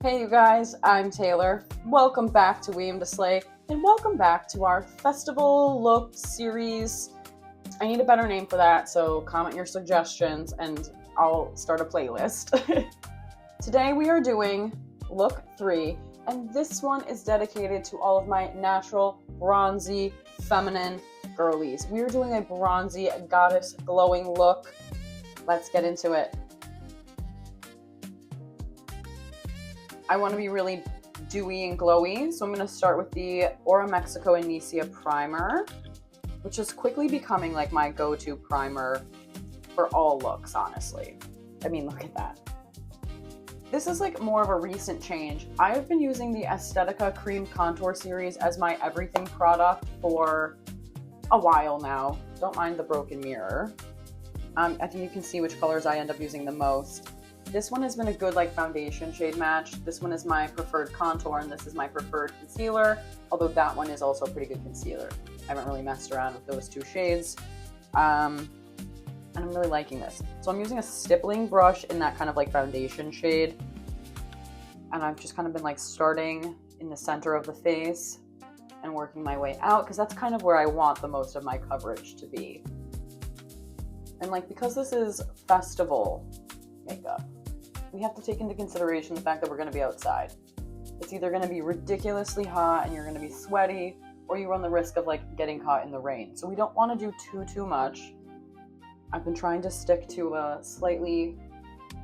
Hey you guys, I'm Taylor. Welcome back to We Aim to Slay, and welcome back to our festival look series. I need a better name for that, so comment your suggestions and I'll start a playlist. Today we are doing look 3, and this one is dedicated to all of my natural, bronzy, feminine girlies. We are doing a bronzy, goddess, glowing look. Let's get into it. I want to be really dewy and glowy, so I'm going to start with the Aura Mexico Inicia primer, which is quickly becoming like my go-to primer for all looks, honestly. I mean, look at that. This is like more of a recent change. I have been using the Aesthetica Cream Contour Series as my everything product for a while now. Don't mind the broken mirror. I think you can see which colors I end up using the most. This one has been a good like foundation shade match. This one is my preferred contour and this is my preferred concealer, although that one is also a pretty good concealer. I haven't really messed around with those two shades. And I'm really liking this. So I'm using a stippling brush in that kind of like foundation shade. And I've just kind of been like starting in the center of the face and working my way out because that's kind of where I want the most of my coverage to be. And like, because this is festival makeup, we have to take into consideration the fact that we're going to be outside. It's either going to be ridiculously hot and you're going to be sweaty, or you run the risk of like getting caught in the rain. So we don't want to do too much. I've been trying to stick to a slightly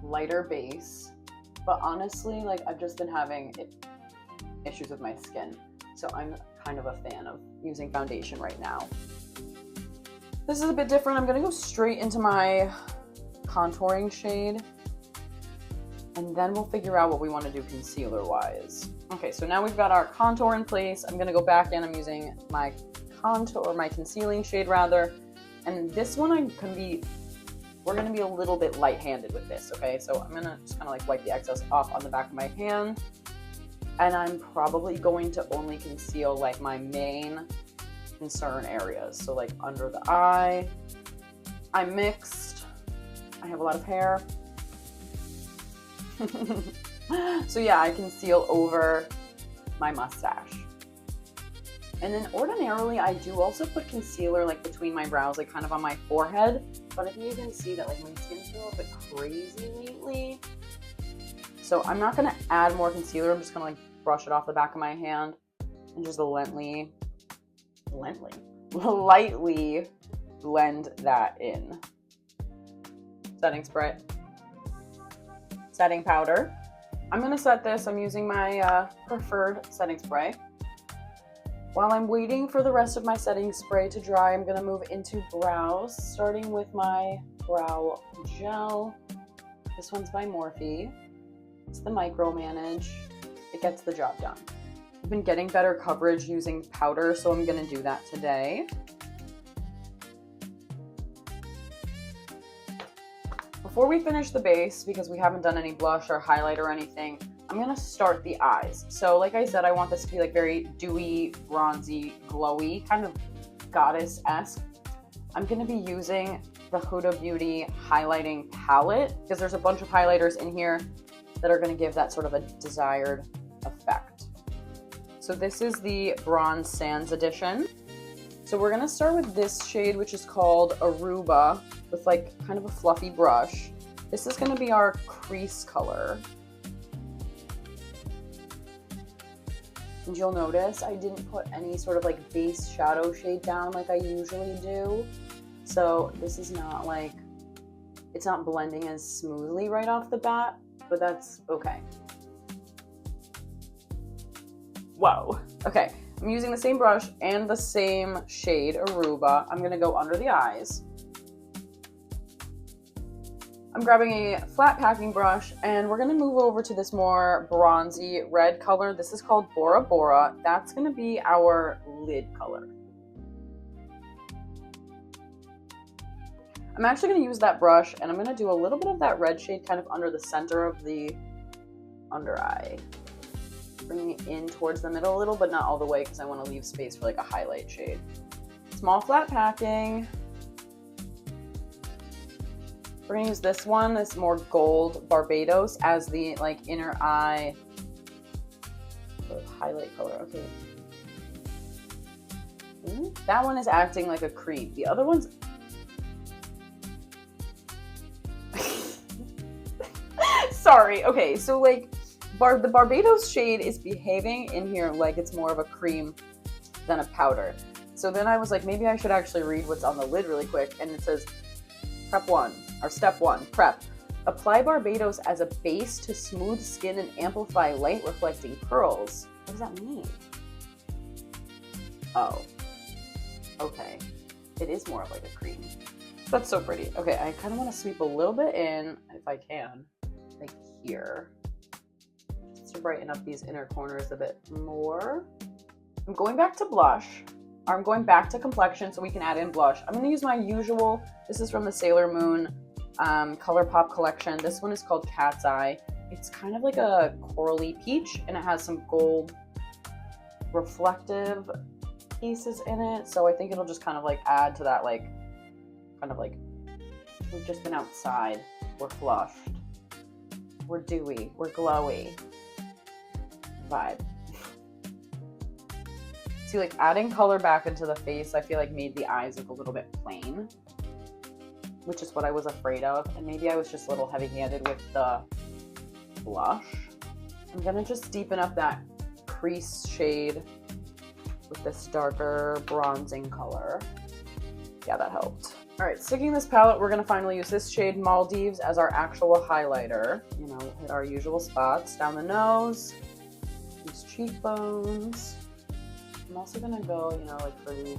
lighter base, but honestly, like I've just been having issues with my skin. So I'm kind of a fan of using foundation right now. This is a bit different. I'm going to go straight into my contouring shade, and then we'll figure out what we want to do concealer wise. Okay, so now we've got our contour in place. I'm gonna go back in. I'm using my contour, my concealing shade rather. And this one we're gonna be a little bit light-handed with this, okay? So I'm gonna just kind of like wipe the excess off on the back of my hand. And I'm probably going to only conceal like my main concern areas. So like under the eye. I'm mixed. I have a lot of hair. So yeah, I conceal over my mustache. And then ordinarily I do also put concealer like between my brows, like kind of on my forehead. But I think you can see that like my skin's been a little bit crazy lately. So I'm not gonna add more concealer. I'm just gonna like brush it off the back of my hand and just lightly blend that in. Setting spray. Setting powder. I'm going to set this. I'm using my preferred setting spray. While I'm waiting for the rest of my setting spray to dry, I'm going to move into brows, starting with my brow gel. This one's by Morphe. It's the Micro Manage. It gets the job done. I've been getting better coverage using powder, so I'm going to do that today. Before we finish the base, because we haven't done any blush or highlight or anything, I'm going to start the eyes. So like I said, I want this to be like very dewy, bronzy, glowy, kind of goddess-esque. I'm going to be using the Huda Beauty highlighting palette because there's a bunch of highlighters in here that are going to give that sort of a desired effect. So this is the Bronze Sands edition. So we're going to start with this shade, which is called Aruba, with like kind of a fluffy brush. This is going to be our crease color. And you'll notice I didn't put any sort of like base shadow shade down like I usually do. So this is not like, it's not blending as smoothly right off the bat, but that's okay. Whoa. Okay. I'm using the same brush and the same shade, Aruba. I'm going to go under the eyes. I'm grabbing a flat packing brush and we're going to move over to this more bronzy red color. This is called Bora Bora. That's going to be our lid color. I'm actually going to use that brush and I'm going to do a little bit of that red shade kind of under the center of the under eye. Bringing it in towards the middle a little, but not all the way because I want to leave space for like a highlight shade. Small flat packing. We're gonna use this one, this more gold Barbados, as the like inner eye highlight color. Okay. That one is acting like a cream. The other one's... Sorry. Okay, so like the Barbados shade is behaving in here like it's more of a cream than a powder. So then I was like, maybe I should actually read what's on the lid really quick. And it says, step one, prep. Apply Barbados as a base to smooth skin and amplify light reflecting pearls. What does that mean? Oh, okay. It is more of like a cream. That's so pretty. Okay, I kind of want to sweep a little bit in, if I can, like here, just to brighten up these inner corners a bit more. I'm going back to blush. I'm going back to complexion so we can add in blush. I'm going to use my usual, this is from the Sailor Moon ColourPop collection. This one is called Cat's Eye. It's kind of like a corally peach, and it has some gold reflective pieces in it. So I think it'll just kind of like add to that, like, kind of like, we've just been outside. We're flushed. We're dewy. We're glowy vibe. See, like adding color back into the face, I feel like made the eyes look a little bit plain, which is what I was afraid of. And maybe I was just a little heavy-handed with the blush. I'm gonna just deepen up that crease shade with this darker bronzing color. Yeah, that helped. All right, sticking this palette, we're gonna finally use this shade Maldives as our actual highlighter. You know, hit our usual spots down the nose, these cheekbones. I'm also gonna go, you know, like for the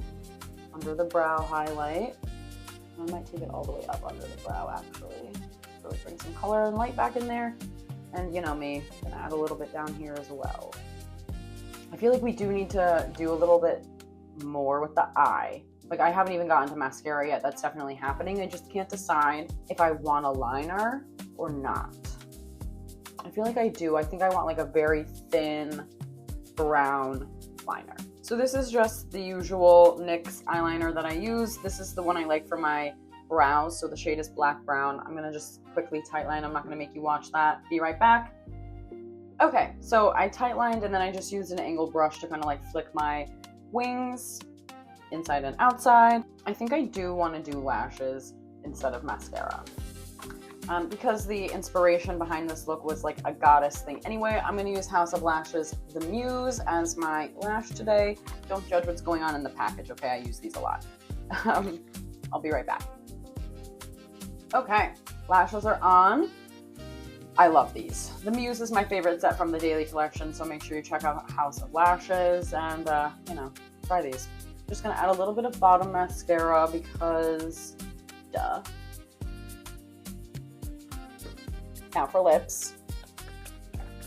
under the brow highlight. I might take it all the way up under the brow, actually. Really bring some color and light back in there. And you know me, I'm gonna add a little bit down here as well. I feel like we do need to do a little bit more with the eye. Like, I haven't even gotten to mascara yet. That's definitely happening. I just can't decide if I want a liner or not. I feel like I do. I think I want like a very thin brown liner. So this is just the usual NYX eyeliner that I use. This is the one I like for my brows. So the shade is black brown. I'm gonna just quickly tightline. I'm not gonna make you watch that. Be right back. Okay, so I tightlined and then I just used an angled brush to kind of like flick my wings inside and outside. I think I do want to do lashes instead of mascara. Because the inspiration behind this look was like a goddess thing. Anyway, I'm going to use House of Lashes, the Muse, as my lash today. Don't judge what's going on in the package, okay? I use these a lot. I'll be right back. Okay, lashes are on. I love these. The Muse is my favorite set from the Daily Collection, so make sure you check out House of Lashes and, you know, try these. Just going to add a little bit of bottom mascara because, duh. Now for lips.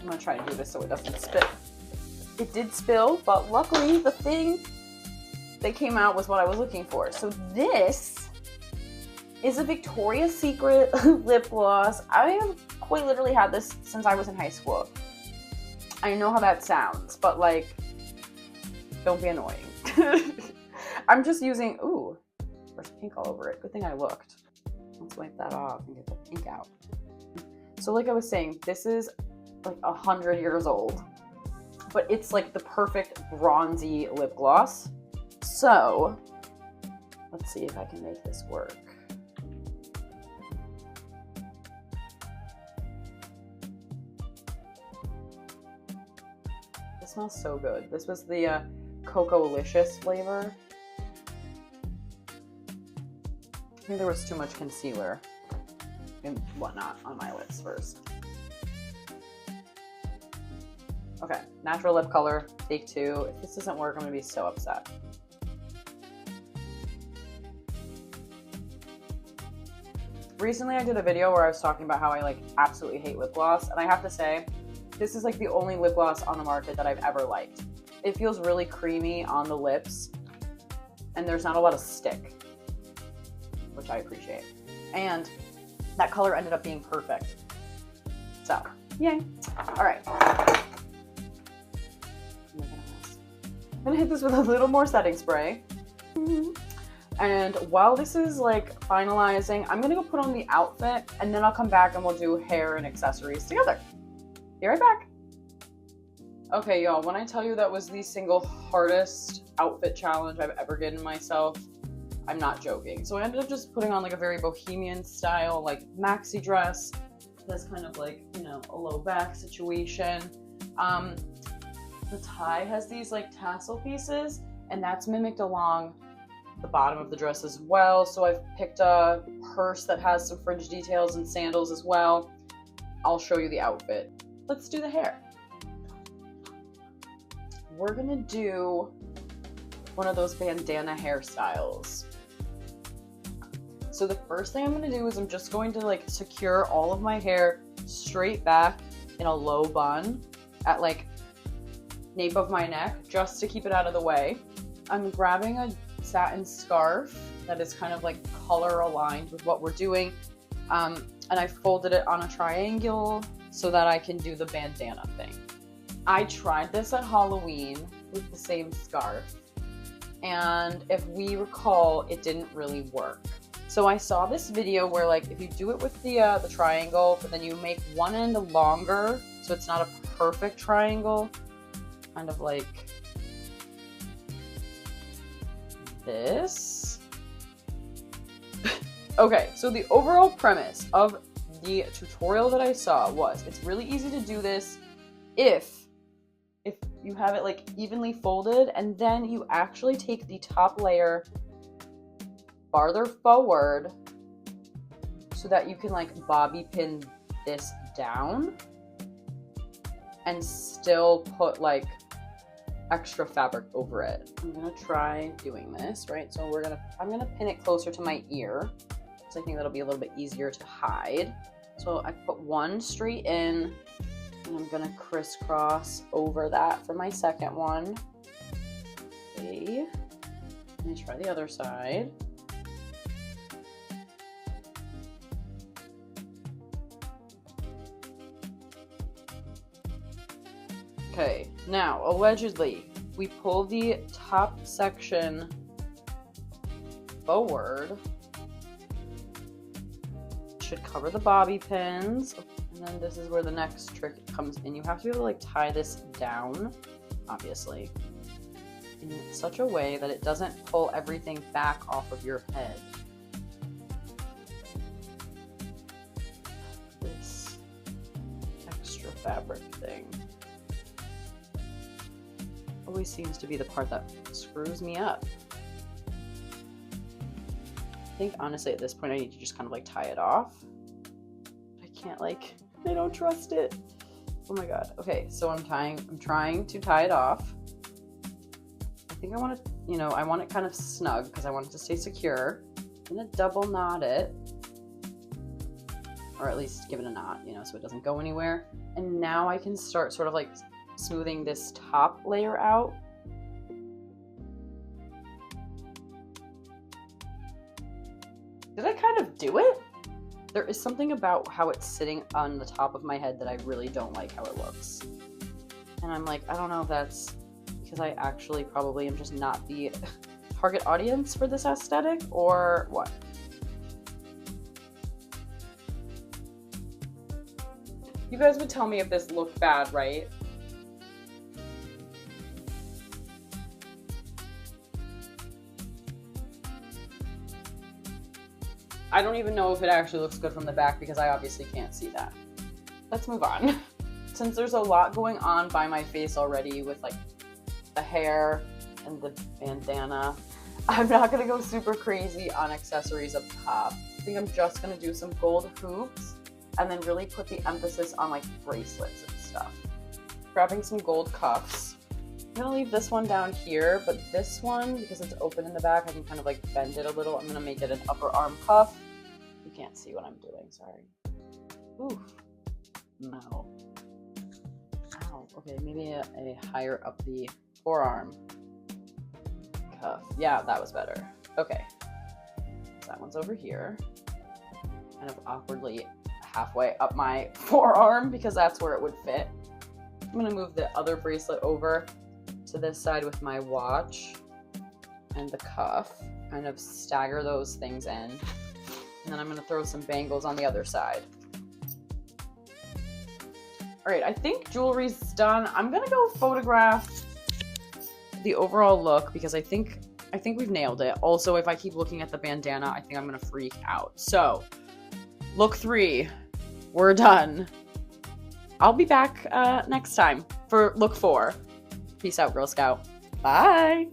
I'm going to try to do this so it doesn't spill. It did spill, but luckily the thing that came out was what I was looking for. So this is a Victoria's Secret lip gloss. I have quite literally had this since I was in high school. I know how that sounds, but like, don't be annoying. I'm just using, ooh, there's pink all over it. Good thing I looked. Let's wipe that off and get the pink out. So like I was saying, this is like 100 years old, but it's like the perfect bronzy lip gloss. So let's see if I can make this work. This smells so good. This was the Cocoalicious flavor. I think there was too much concealer and whatnot on my lips first. Okay, natural lip color, take 2. If this doesn't work, I'm gonna be so upset. Recently I did a video where I was talking about how I like absolutely hate lip gloss, and I have to say, this is like the only lip gloss on the market that I've ever liked. It feels really creamy on the lips, and there's not a lot of stick, which I appreciate. And that color ended up being perfect. So, yay. All right. I'm gonna hit this with a little more setting spray. And while this is like finalizing, I'm gonna go put on the outfit, and then I'll come back and we'll do hair and accessories together. Be right back. Okay, y'all, when I tell you that was the single hardest outfit challenge I've ever given myself, I'm not joking. So I ended up just putting on like a very bohemian style, like maxi dress. That's kind of like, you know, a low back situation. The tie has these like tassel pieces, and that's mimicked along the bottom of the dress as well. So I've picked a purse that has some fringe details and sandals as well. I'll show you the outfit. Let's do the hair. We're gonna do one of those bandana hairstyles. So the first thing I'm gonna do is I'm just going to like secure all of my hair straight back in a low bun at like nape of my neck, just to keep it out of the way. I'm grabbing a satin scarf that is kind of like color aligned with what we're doing. And I folded it on a triangle so that I can do the bandana thing. I tried this at Halloween with the same scarf, and if we recall, it didn't really work. So I saw this video where like if you do it with the triangle, but then you make one end longer so it's not a perfect triangle, kind of like this. Okay, so the overall premise of the tutorial that I saw was it's really easy to do this if you have it like evenly folded, and then you actually take the top layer farther forward so that you can like bobby pin this down and still put like extra fabric over it. I'm gonna try doing this, right? So I'm gonna pin it closer to my ear, so I think that'll be a little bit easier to hide. So I put one straight in, and I'm gonna crisscross over that for my second one. Okay, let me try the other side. Okay, now allegedly we pull the top section forward. Should cover the bobby pins, and then this is where the next trick comes in. You have to be able to like tie this down, obviously, in such a way that it doesn't pull everything back off of your head. This extra fabric thing always seems to be the part that screws me up. I think honestly at this point I need to just kind of like tie it off. I can't I don't trust it. Oh my god. Okay, so I'm trying to tie it off. I think I want to, I want it kind of snug because I want it to stay secure. I'm gonna double knot it, or at least give it a knot, so it doesn't go anywhere. And now I can start sort of like smoothing this top layer out. Did I kind of do it? There is something about how it's sitting on the top of my head that I really don't like how it looks. And I'm like, I don't know if that's because I actually probably am just not the target audience for this aesthetic or what. You guys would tell me if this looked bad, right? I don't even know if it actually looks good from the back because I obviously can't see that. Let's move on. Since there's a lot going on by my face already with like the hair and the bandana, I'm not gonna go super crazy on accessories up top. I think I'm just gonna do some gold hoops and then really put the emphasis on like bracelets and stuff. Grabbing some gold cuffs. I'm gonna leave this one down here, but this one, because it's open in the back, I can kind of like bend it a little. I'm gonna make it an upper arm cuff. You can't see what I'm doing, sorry. Oof. No. Ow. Okay, maybe a higher up the forearm cuff. Yeah, that was better. Okay. So that one's over here. Kind of awkwardly halfway up my forearm because that's where it would fit. I'm gonna move the other bracelet over to this side with my watch and the cuff, kind of stagger those things in, and then I'm going to throw some bangles on the other side. All right, I think jewelry's done. I'm gonna go photograph the overall look because I think we've nailed it. Also, if I keep looking at the bandana, I think I'm gonna freak out. So, look 3, we're done. I'll be back next time for look 4. Peace out, Girl Scout. Bye.